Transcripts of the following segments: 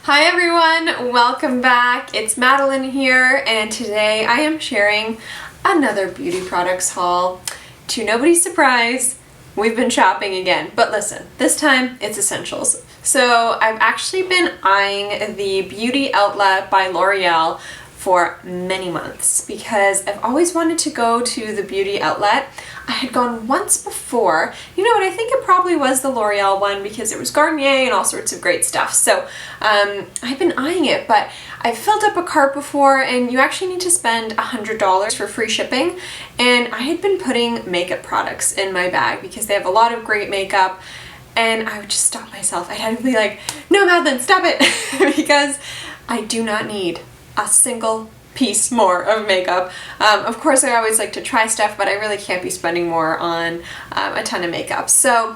Hi everyone, welcome back. It's Madeline here, and today I am sharing another beauty products haul. To nobody's surprise, we've been shopping again, but listen, this time it's essentials. So I've actually been eyeing the Beauty Outlet by L'Oreal for many months because I've always wanted to go to the Beauty Outlet. I had gone once before. You know what, I think it probably was the L'Oreal one because it was Garnier and all sorts of great stuff. So I've been eyeing it, but I've filled up a cart before and you actually need to spend $100 for free shipping. And I had been putting makeup products in my bag because they have a lot of great makeup. And I would just stop myself. I'd have to be like, no, Madeline, stop it, because I do not need a single piece more of makeup. Of course, I always like to try stuff, but I really can't be spending more on a ton of makeup. So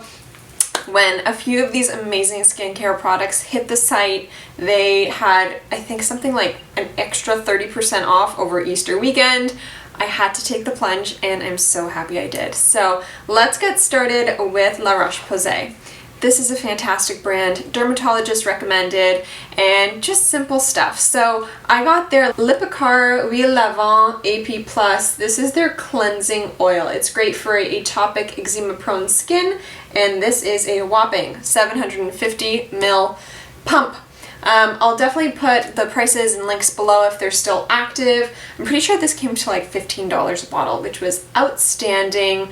when a few of these amazing skincare products hit the site, they had, I think, something like an extra 30% off over Easter weekend. I had to take the plunge and I'm so happy I did. So let's get started with La Roche-Posay. This is a fantastic brand, dermatologist recommended, and just simple stuff. So I got their Lipikar Oil AP+. This is their cleansing oil. It's great for atopic, eczema-prone skin, and this is a whopping 750 ml pump. I'll definitely put the prices and links below if they're still active. I'm pretty sure this came to like $15 a bottle, which was outstanding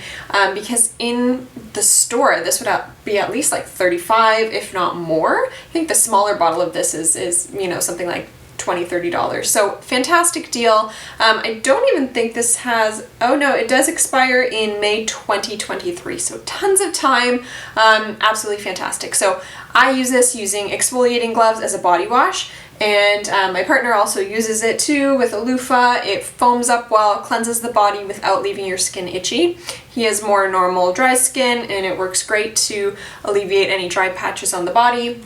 because in the store this would be at least like $35, if not more. I think the smaller bottle of this is you know, something like $20, $30. So fantastic deal. I don't even think this has, oh no, it does expire in May 2023. So tons of time. Absolutely fantastic. So I use this using exfoliating gloves as a body wash, and my partner also uses it too with a loofah. It foams up well, cleanses the body without leaving your skin itchy. He has more normal dry skin and it works great to alleviate any dry patches on the body.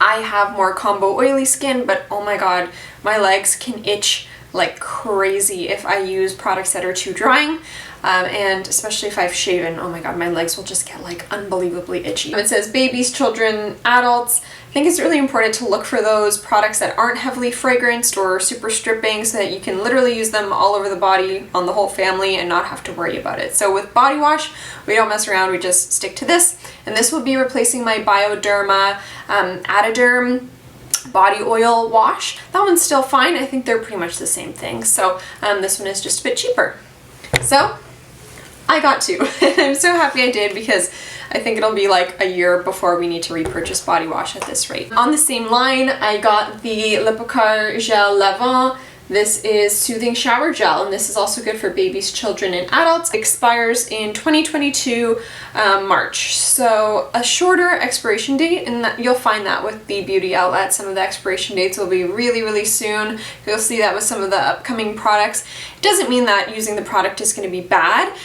I have more combo oily skin, but oh my god, my legs can itch like crazy if I use products that are too drying. And especially if I've shaven, oh my god, my legs will just get like unbelievably itchy. It says babies, children, adults. I think it's really important to look for those products that aren't heavily fragranced or super stripping so that you can literally use them all over the body on the whole family and not have to worry about it. So with body wash, we don't mess around, we just stick to this. And this will be replacing my Bioderma Atoderm body oil wash. That one's still fine. I think they're pretty much the same thing. So this one is just a bit cheaper. So I got two, and I'm so happy I did because I think it'll be like a year before we need to repurchase body wash at this rate. On the same line, I got the Lipikar Gel Lavant. This is Soothing Shower Gel, and this is also good for babies, children, and adults. It expires in 2022 March, so a shorter expiration date, and you'll find that with the Beauty Outlet. Some of the expiration dates will be really soon. You'll see that with some of the upcoming products. It doesn't mean that using the product is going to be bad,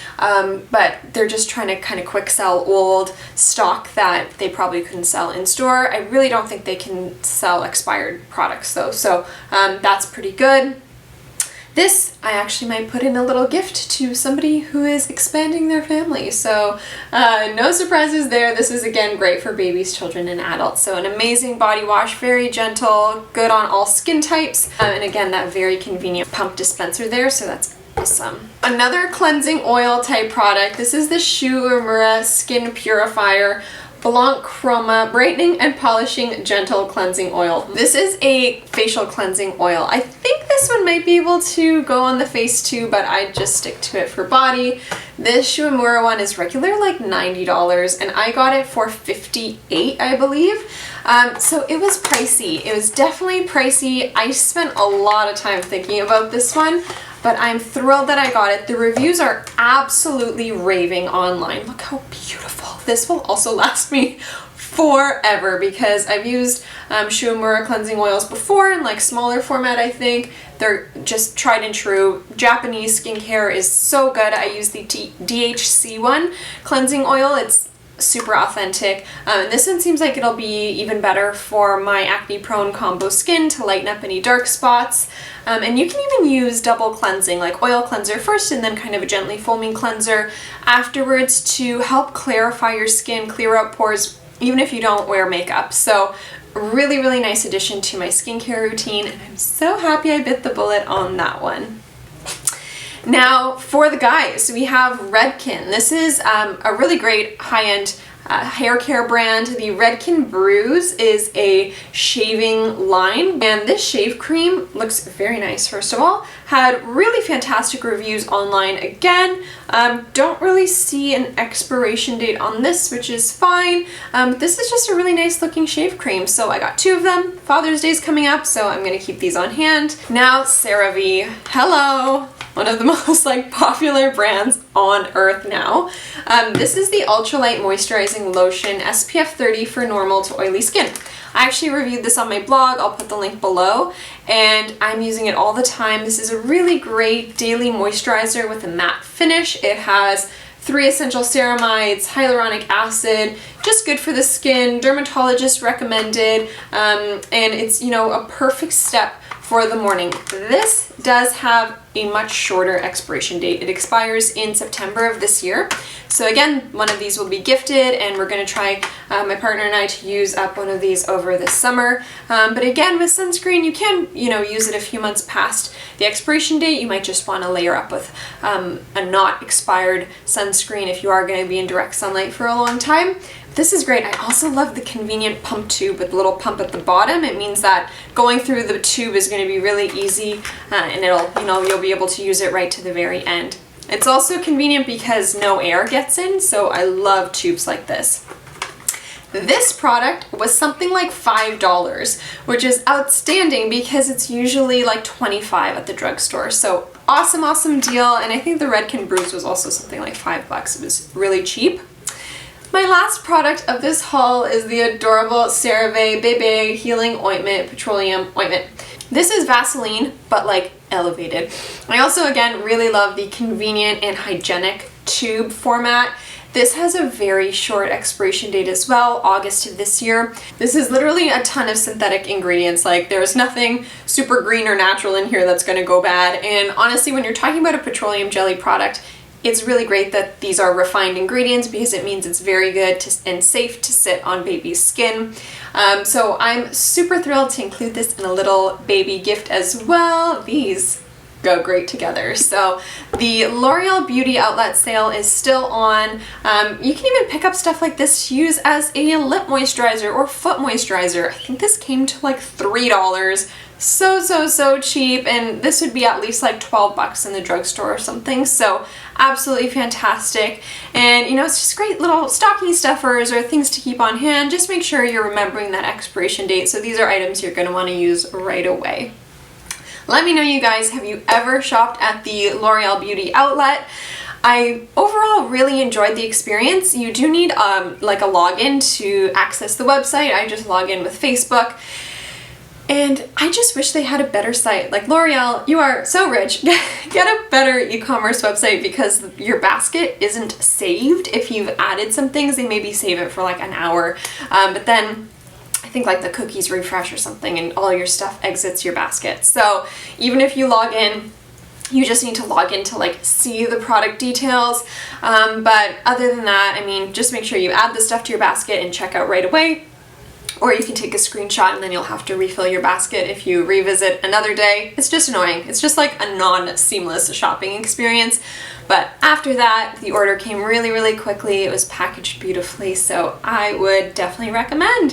but they're just trying to kind of quick sell old stock that they probably couldn't sell in store. I really don't think they can sell expired products though, so that's pretty good. This I actually might put in a little gift to somebody who is expanding their family. So no surprises there. This is again great for babies, children, and adults. So an amazing body wash, very gentle, good on all skin types. And again, that very convenient pump dispenser there. So that's awesome. Another cleansing oil type product. This is the Shu Uemura Skin Purifier Blanc Chroma Brightening and Polishing Gentle Cleansing Oil. This is a facial cleansing oil. I think this one might be able to go on the face too, but I just stick to it for body. This Shu Uemura one is regular like $90, and I got it for $58, I believe. So it was pricey. It was definitely pricey. I spent a lot of time thinking about this one, but I'm thrilled that I got it. The reviews are absolutely raving online. Look how beautiful. This will also last me forever because I've used Shu Uemura cleansing oils before in like smaller format, I think. They're just tried and true. Japanese skincare is so good. I use the DHC one cleansing oil. It's super authentic. And this one seems like it'll be even better for my acne prone combo skin to lighten up any dark spots. And you can even use double cleansing, like oil cleanser first and then kind of a gently foaming cleanser afterwards to help clarify your skin, clear out pores, even if you don't wear makeup. So really, really nice addition to my skincare routine, and I'm so happy I bit the bullet on that one. Now for the guys, we have Redken. This is a really great high-end hair care brand. The Redken Bruise is a shaving line, and this shave cream looks very nice. First of all, had really fantastic reviews online. Again, don't really see an expiration date on this, which is fine. This is just a really nice looking shave cream. So I got 2 of them. Father's Day is coming up, so I'm gonna keep these on hand. Now CeraVe, hello! One of the most popular brands on earth now. This is the Ultralight Moisturizing Lotion, SPF 30 for normal to oily skin. I actually reviewed this on my blog, I'll put the link below, and I'm using it all the time. This is a really great daily moisturizer with a matte finish. It has 3 essential ceramides, hyaluronic acid, just good for the skin, dermatologist recommended, and it's, you know, a perfect step for the morning. This does have a much shorter expiration date. It expires in September of this year. So again, one of these will be gifted, and we're gonna try, my partner and I, to use up one of these over this summer. But again, with sunscreen, you can, you know, use it a few months past the expiration date. You might just wanna layer up with a not expired sunscreen if you are gonna be in direct sunlight for a long time. This is great. I also love the convenient pump tube with the little pump at the bottom. It means that going through the tube is going to be really easy, and it'll, you know, you'll be able to use it right to the very end. It's also convenient because no air gets in, so I love tubes like this. This product was something like $5, which is outstanding because it's usually like $25 at the drugstore. So awesome, awesome deal. And I think the Redken Bruise was also something like $5. It was really cheap. My last product of this haul is the adorable CeraVe Bebe Healing Ointment, Petroleum Ointment. This is Vaseline, but like elevated. I also, again, really love the convenient and hygienic tube format. This has a very short expiration date as well, August of this year. This is literally a ton of synthetic ingredients. Like, there's nothing super green or natural in here that's gonna go bad. And honestly, when you're talking about a petroleum jelly product, it's really great that these are refined ingredients because it means it's very good and safe to sit on baby's skin. So I'm super thrilled to include this in a little baby gift as well. These go great together. So the L'Oreal Beauty Outlet sale is still on. You can even pick up stuff like this to use as a lip moisturizer or foot moisturizer. I think this came to like $3. So cheap, and this would be at least like $12 in the drugstore or something. So absolutely fantastic. And you know, it's just great little stocking stuffers or things to keep on hand. Just make sure you're remembering that expiration date. So these are items you're going to want to use right away. Let me know, you guys, have you ever shopped at the L'Oreal Beauty Outlet? I overall really enjoyed the experience. You do need like a login to access the website. I just log in with Facebook. And I just wish they had a better site. Like, L'Oreal, you are so rich. Get a better e-commerce website because your basket isn't saved. If you've added some things, they maybe save it for like an hour. But then I think like the cookies refresh or something and all your stuff exits your basket. So even if you log in, you just need to log in to like see the product details. But other than that, I mean, just make sure you add the stuff to your basket and check out right away. Or you can take a screenshot and then you'll have to refill your basket if you revisit another day. It's just annoying. It's just like a non-seamless shopping experience. But after that, the order came really quickly. It was packaged beautifully, so I would definitely recommend.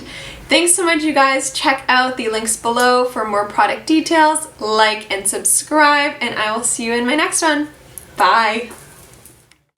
Thanks so much, you guys. Check out the links below for more product details. Like and subscribe, and I will see you in my next one. Bye.